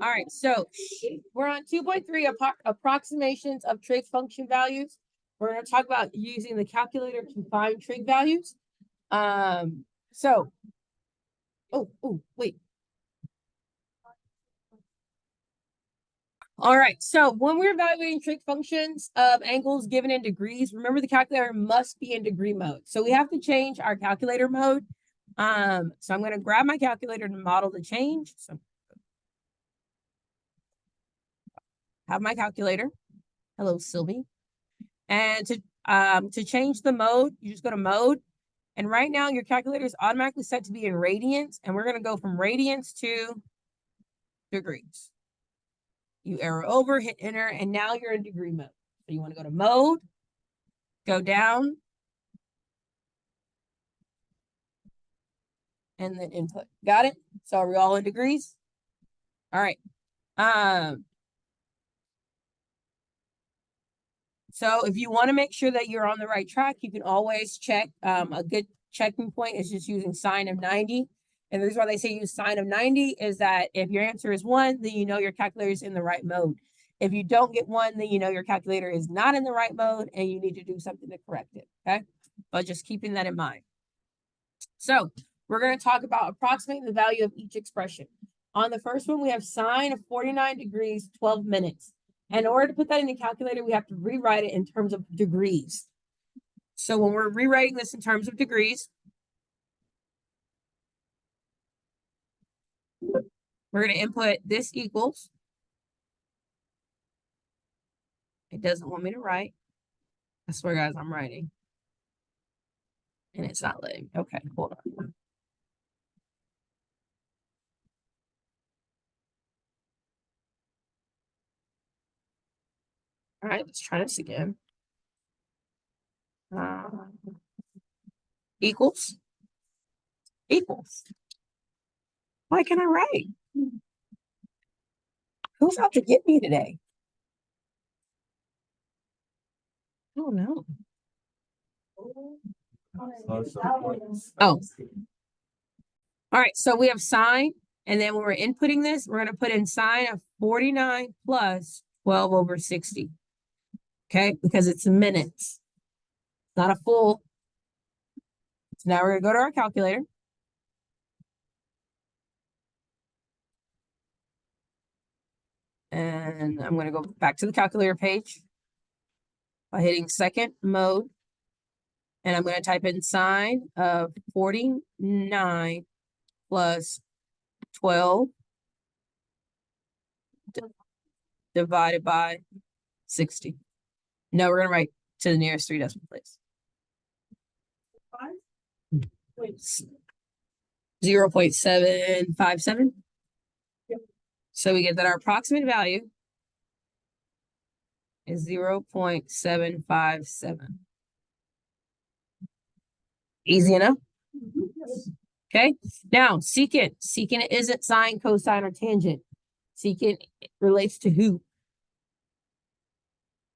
All right, so we're on 2.3 approximations of trig function values. We're going to talk about using the calculator to find trig values. Wait. All right, so when we're evaluating trig functions of angles given in degrees, remember the calculator must be in degree mode. So we have to change our calculator mode. So I'm going to grab my calculator to model the change. So have my calculator. Hello, Sylvie. And to change the mode, you just go to mode. And right now your calculator is automatically set to be in radians. And we're going to go from radians to degrees. You arrow over, hit enter, and now you're in degree mode. So you want to go to mode, go down, and then input. Got it? So are we all in degrees? All right. So if you want to make sure that you're on the right track, you can always check. A good checking point is just using sine of 90. And the reason why they say use sine of 90 is that if your answer is 1, then you know your calculator is in the right mode. If you don't get 1, then you know your calculator is not in the right mode and you need to do something to correct it, okay? But just keeping that in mind. So we're going to talk about approximating the value of each expression. On the first one, we have sine of 49 degrees, 12 minutes. And in order to put that in the calculator, we have to rewrite it in terms of degrees. So when we're rewriting this in terms of degrees, we're going to input this equals. It doesn't want me to write. I swear, guys, I'm writing. And it's not letting. Okay, hold on. All right, let's try this again. Equals. Why can't I write? Who's out to get me today? Oh, no. Oh. All right, so we have sine, and then when we're inputting this, we're going to put in sine of 49 plus 12 over 60. Okay, because it's minutes, not a full. So now we're going to go to our calculator. And I'm going to go back to the calculator page by hitting second mode. And I'm going to type in sine of 49 plus 12 divided by 60. No, we're going to write to the nearest 3 decimal place. 0.757. Yep. So we get that our approximate value is 0.757. Easy enough? Yes. Okay. Now, secant. Secant isn't sine, cosine, or tangent. Secant relates to who?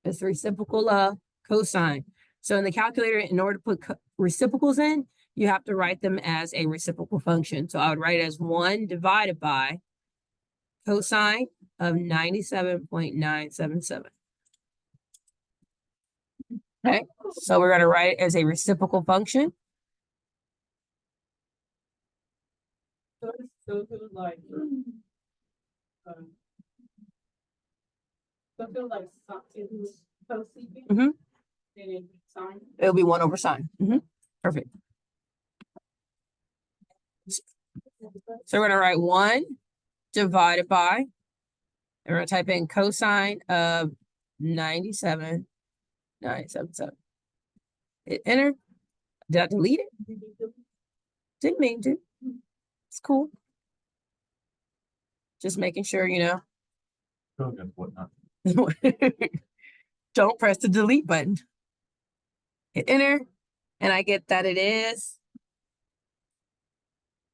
It's the reciprocal of cosine. So in the calculator, in order to put reciprocals in, you have to write them as a reciprocal function. So I would write it as 1 divided by cosine of 97.977. Okay, so we're going to write it as a reciprocal function. So it was like, It'll be 1 over sine. Perfect. So we're going to write 1 divided by, and we're going to type in cosine of 97.977. Hit enter. Did I delete it? Didn't mean to. It's cool. Just making sure, you know. Don't press the delete button. Hit enter. And I get that it is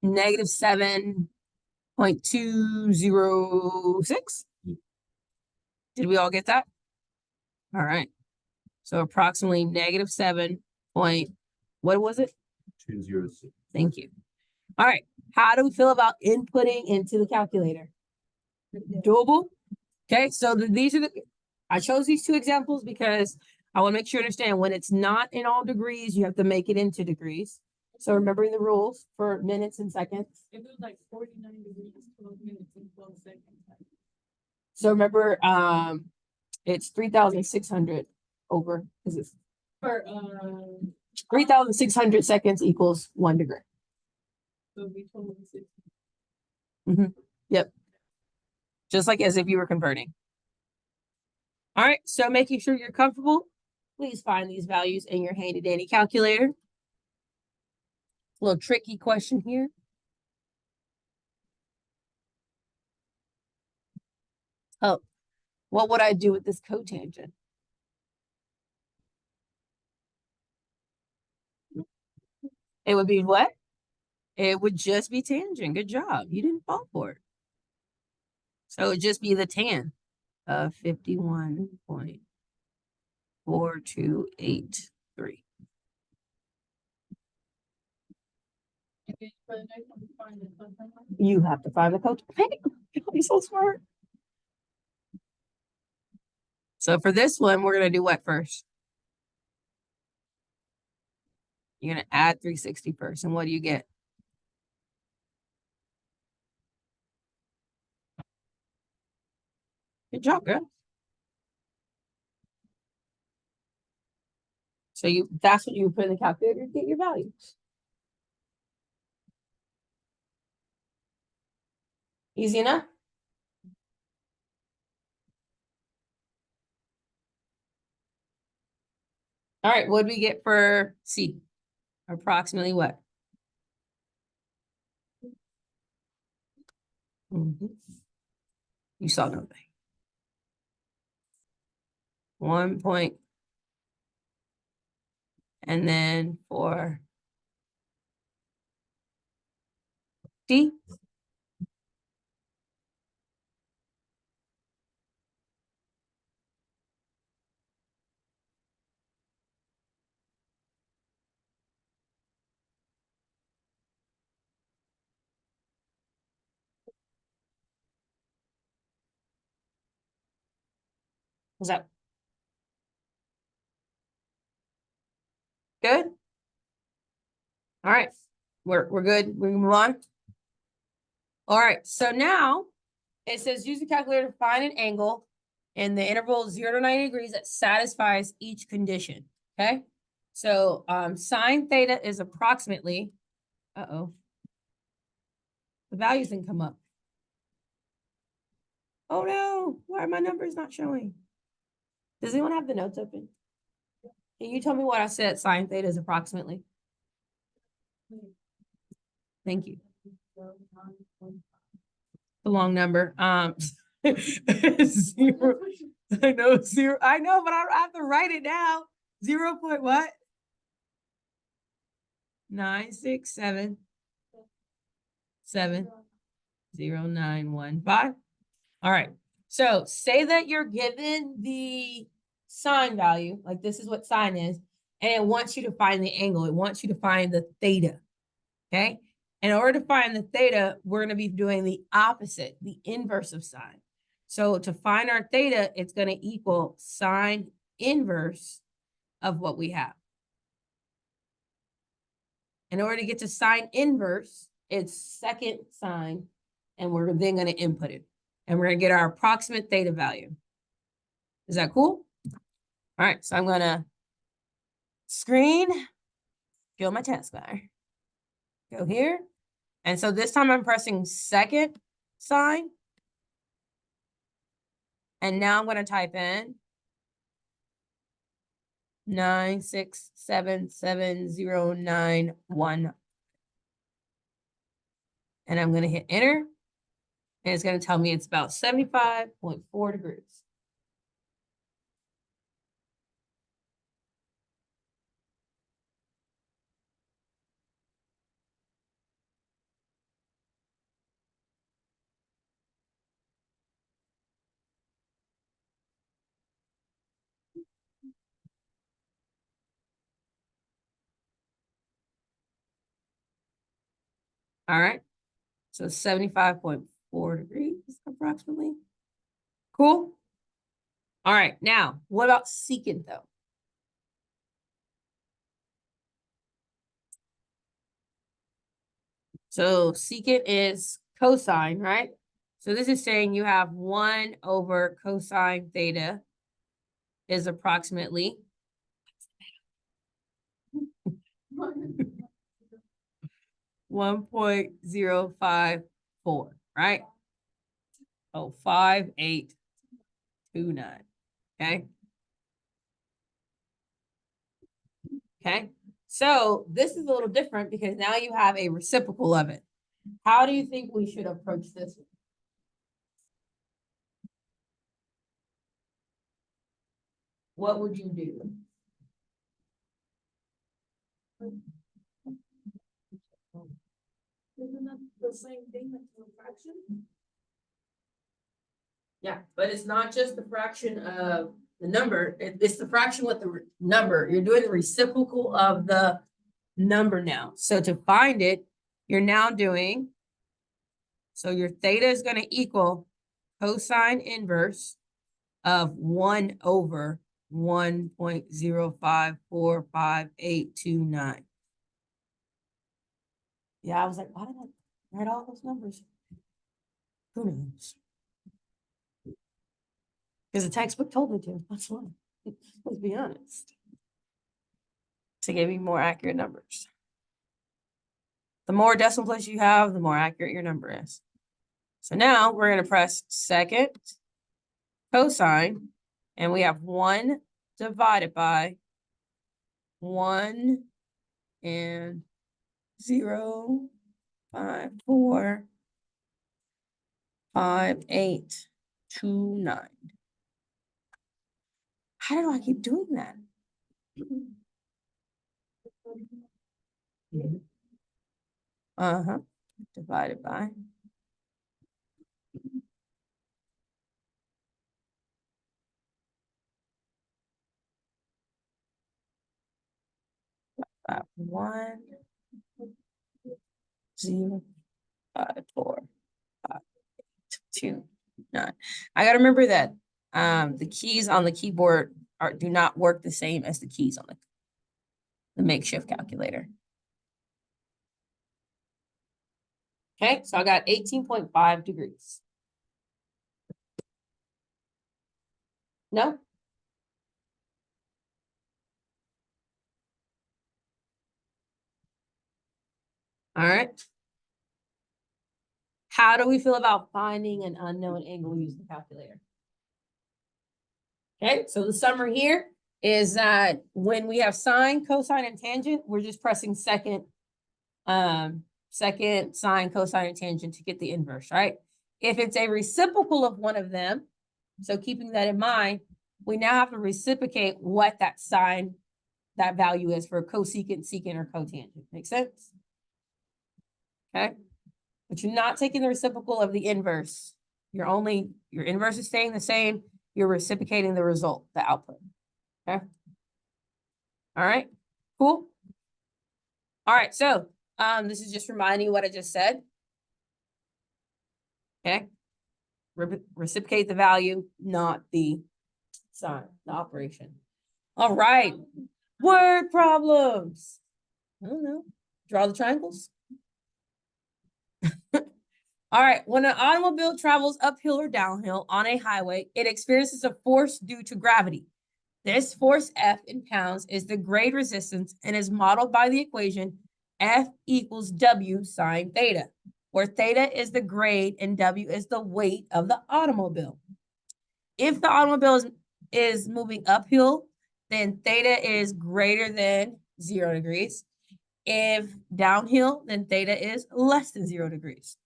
negative 7.206. Did we all get that? All right. So approximately negative 7 point, what was it? 206. Thank you. All right. How do we feel about inputting into the calculator? Doable. Okay, so these are I chose these two examples because I want to make sure you understand when it's not in all degrees, you have to make it into degrees. So remembering the rules for minutes and seconds. It was like 49 degrees, 12 minutes and 12 seconds. So remember, it's 3,600 over, because it's for 3,600 seconds equals 1 degree. So it'll be 12 and 6. Yep. Just like as if you were converting. All right, so making sure you're comfortable, please find these values in your handy dandy calculator. A little tricky question here. Oh, what would I do with this cotangent? It would be what? It would just be tangent. Good job. You didn't fall for it. So it would just be the tan of 51.4283. You have to find the cotangent. You're so smart. So for this one, we're going to do what first? You're going to add 360 first. And what do you get? Good job, girl. So that's what you put in the calculator to get your values. Easy enough? All right, what do we get for C? Approximately what? You saw nothing. 1 point. And then for D? Was that good? All right, we're good. We can move on. All right, so now it says use the calculator to find an angle in the interval 0 to 90 degrees that satisfies each condition. Okay, so sine theta is approximately, the values didn't come up. Oh no, why are my numbers not showing? Does anyone have the notes open? Can you tell me what I said sine theta is approximately? Thank you. The long number. Zero. I know zero. I know, but I don't have to write it down. 0 point what? 967709115. All right. So say that you're given the sine value, like this is what sine is, and it wants you to find the angle. It wants you to find the theta. Okay. In order to find the theta, we're going to be doing the opposite, the inverse of sine. So to find our theta, it's going to equal sine inverse of what we have. In order to get to sine inverse, it's second sine, and we're then going to input it. And we're going to get our approximate theta value. Is that cool? All right, so I'm going to screen, fill my taskbar. Go here. And so this time I'm pressing second sine. And now I'm going to type in 9677091. And I'm going to hit enter. And it's going to tell me it's about 75.4 degrees. All right. So 75.4 degrees. approximately. Cool. All right, now, what about secant though? So secant is cosine, right? So this is saying you have 1 over cosine theta is approximately 1.054, right? Oh, 5829. Okay. Okay. So this is a little different because now you have a reciprocal of it. How do you think we should approach this one? What would you do? Isn't that the same thing as a fraction? Yeah, but it's not just the fraction of the number, it's the fraction with the number. You're doing the reciprocal of the number now. So to find it, you're now doing, so your theta is going to equal cosine inverse of 1 over 1.0545829. Yeah, I was like, why did I write all those numbers? Who knows? Because the textbook told me to. That's why. Let's be honest. To give you more accurate numbers. The more decimal places you have, the more accurate your number is. So now we're going to press second cosine, and we have 1 divided by 1 and 0, 5, 4, 5, 8, 2, 9. How do I keep doing that? Divided by 1, 0, 5, 4, 5, 8, 2, 9. I got to remember that the keys on the keyboard do not work the same as the keys on the makeshift calculator. Okay, so I got 18.5 degrees. No? All right. How do we feel about finding an unknown angle using the calculator? Okay, so the summary here is that when we have sine, cosine, and tangent, we're just pressing second sine, cosine, and tangent to get the inverse, right? If it's a reciprocal of one of them, so keeping that in mind, we now have to reciprocate what that sine, that value is for cosecant, secant, or cotangent. Make sense? Okay. But you're not taking the reciprocal of the inverse. Your inverse is staying the same. You're reciprocating the result, the output. Okay. All right. Cool. All right. So this is just reminding you what I just said. Okay. Reciprocate the value, not the sign, the operation. All right. Word problems. I don't know. Draw the triangles. All right. When an automobile travels uphill or downhill on a highway, it experiences a force due to gravity. This force F in pounds is the grade resistance and is modeled by the equation F equals W sine theta, where theta is the grade and W is the weight of the automobile. If the automobile is moving uphill, then theta is greater than 0 degrees. If downhill, then theta is less than 0 degrees.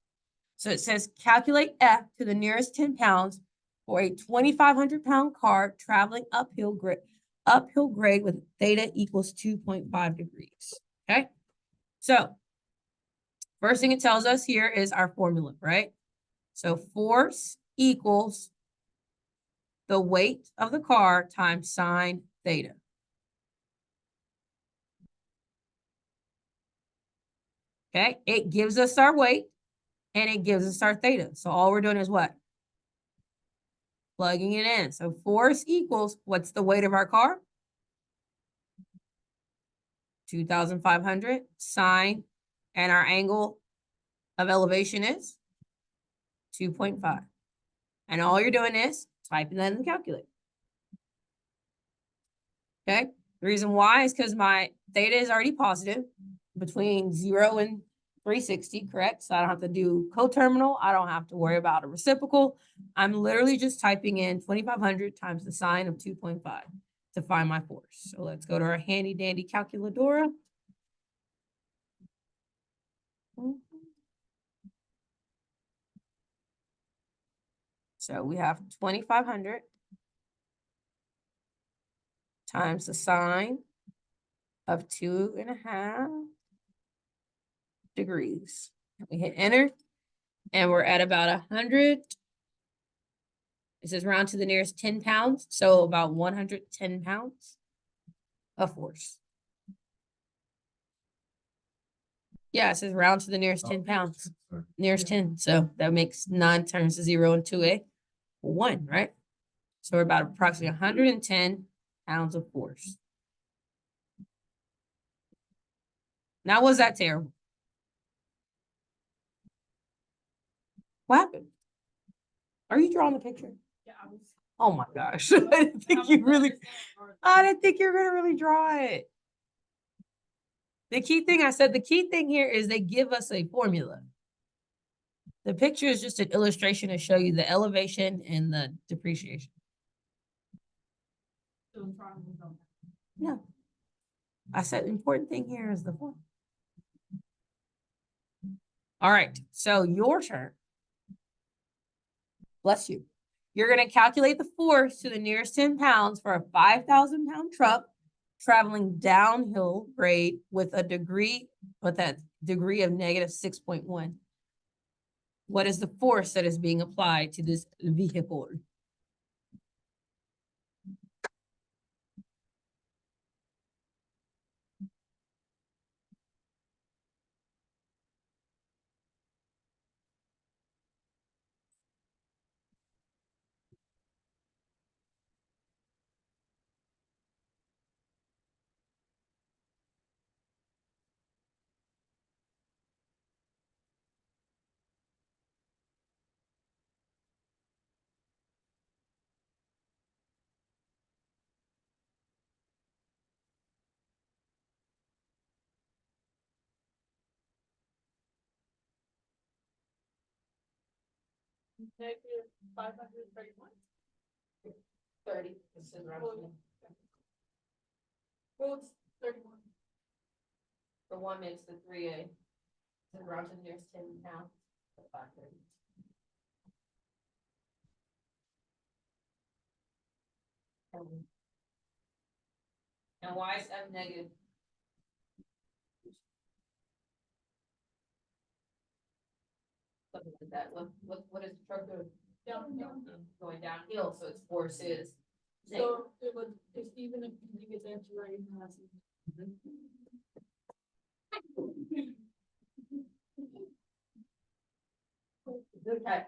So it says calculate F to the nearest 10 pounds for a 2,500 pound car traveling uphill grade with theta equals 2.5 degrees. Okay. So first thing it tells us here is our formula, right? So force equals the weight of the car times sine theta. Okay. It gives us our weight. and it gives us our theta. So all we're doing is what? Plugging it in. So force equals, what's the weight of our car? 2,500 sine, and our angle of elevation is 2.5. And all you're doing is typing that in the calculator. Okay. The reason why is because my theta is already positive between 0 and 360, correct? So I don't have to do coterminal. I don't have to worry about a reciprocal. I'm literally just typing in 2,500 times the sine of 2.5 to find my force. So let's go to our handy dandy calculadora. So we have 2,500 times the sine of 2.5 degrees. We hit enter, and we're at about 100. It says round to the nearest 10 pounds. So about 110 pounds of force. Yeah, it says round to the nearest 10 pounds. Nearest 10. So that makes 9 turns to 0 into a 1, right? So we're about approximately 110 pounds of force. Now, was that terrible? What happened? Are you drawing the picture? Yeah, I was. Oh my gosh. I didn't think you were going to really draw it. The key thing the key thing here is they give us a formula. The picture is just an illustration to show you the elevation and the depreciation. No. I said the important thing here is the formula. All right. So your turn. Bless you. You're going to calculate the force to the nearest 10 pounds for a 5,000-pound truck traveling downhill grade with that degree of -6.1. What is the force that is being applied to this vehicle? -531. 30. This is roughly. Well, it's 31. The 1 makes the 3A. So around to the nearest 10 pounds. 530. And why is F negative? Something like that. What is the truck doing? Going downhill, so its force is. So it's even if you get that right. Okay.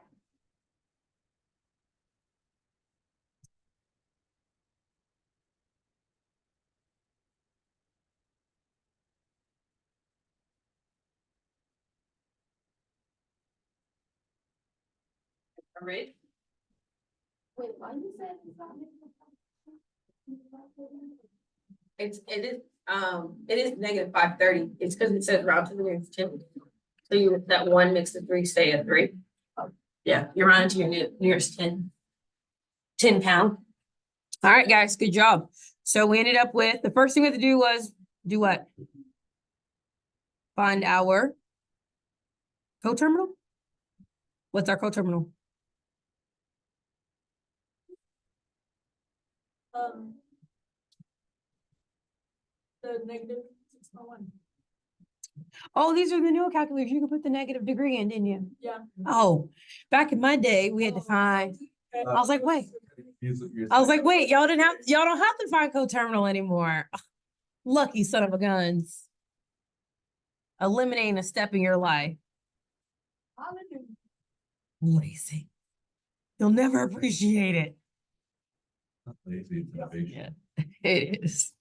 Ready? Wait, why you said it's not it is -530. It's because it says round to the nearest 10. So that 1 makes the 3 stay at 3. Yeah, you're rounding to your nearest 10 pound. All right, guys, good job. So we ended up with the first thing we had to do was do what? Find our coterminal. What's our coterminal? The -6.1. Oh, these are the new calculators. You can put the negative degree in, didn't you? Yeah. Oh, back in my day, we had to find. I was like, wait. Y'all don't have to find coterminal anymore. Lucky son of a guns. Eliminating a step in your life. Hallelujah. Lazy. You'll never appreciate it. Not lazy, it's impatient. It is.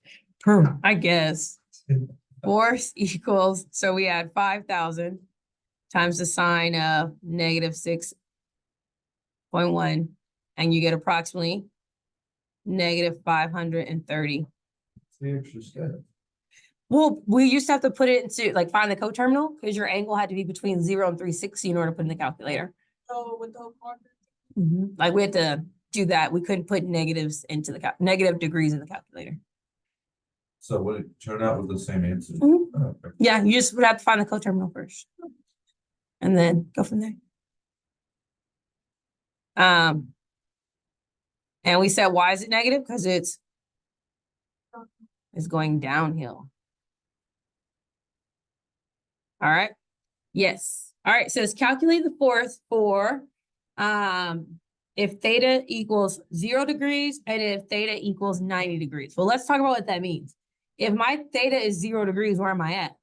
I guess. Force equals, so we add 5,000 times the sine of negative 6.1, and you get approximately negative 530. It's the extra step. Well, we used to have to put it into, like, find the coterminal, because your angle had to be between 0 and 360 in order to put in the calculator. So with the Like, we had to do that. We couldn't put negatives into the negative degrees in the calculator. So would it turn out with the same answer? Mhm. Oh, okay. Yeah, you just would have to find the coterminal first. And then go from there. And we said, why is it negative? Because it's going downhill. All right. Yes. All right. So let's calculate the force for if theta equals 0 degrees and if theta equals 90 degrees. Well, let's talk about what that means. If my theta is 0 degrees, where am I at?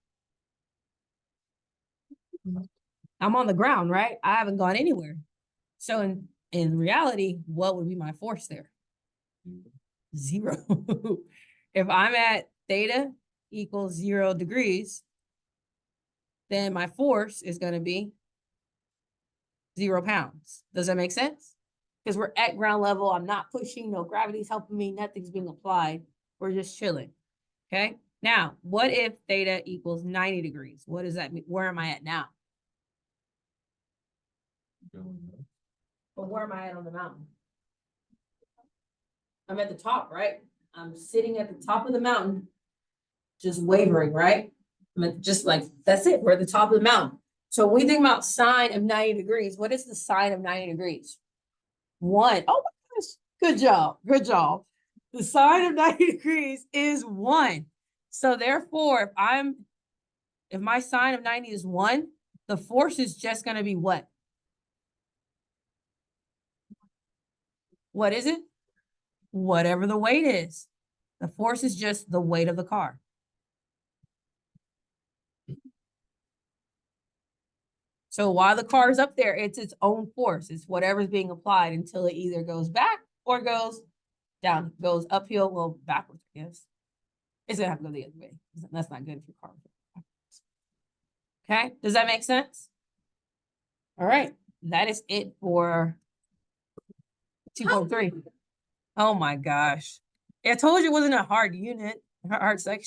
I'm on the ground, right? I haven't gone anywhere. So in reality, what would be my force there? 0. If I'm at theta equals 0 degrees, then my force is going to be 0 pounds. Does that make sense? Because we're at ground level. I'm not pushing. No gravity's helping me. Nothing's being applied. We're just chilling. Okay. Now, what if theta equals 90 degrees? What does that mean? Where am I at now? But where am I at on the mountain? I'm at the top, right? I'm sitting at the top of the mountain, just wavering, right? I'm at just like, that's it. We're at the top of the mountain. So when we think about sine of 90 degrees, what is the sine of 90 degrees? 1. Oh my gosh. Good job. Good job. The sine of 90 degrees is 1. So therefore, if my sine of 90 is 1, the force is just going to be what? What is it? Whatever the weight is. The force is just the weight of the car. So while the car is up there, it's its own force. It's whatever's being applied until it either goes back or goes down, goes uphill, well, backwards, I guess. It's gonna have to go the other way. That's not good for car. Okay, does that make sense? All right, that is it for 2.3. Oh my gosh. I told you it wasn't a hard unit, hard section.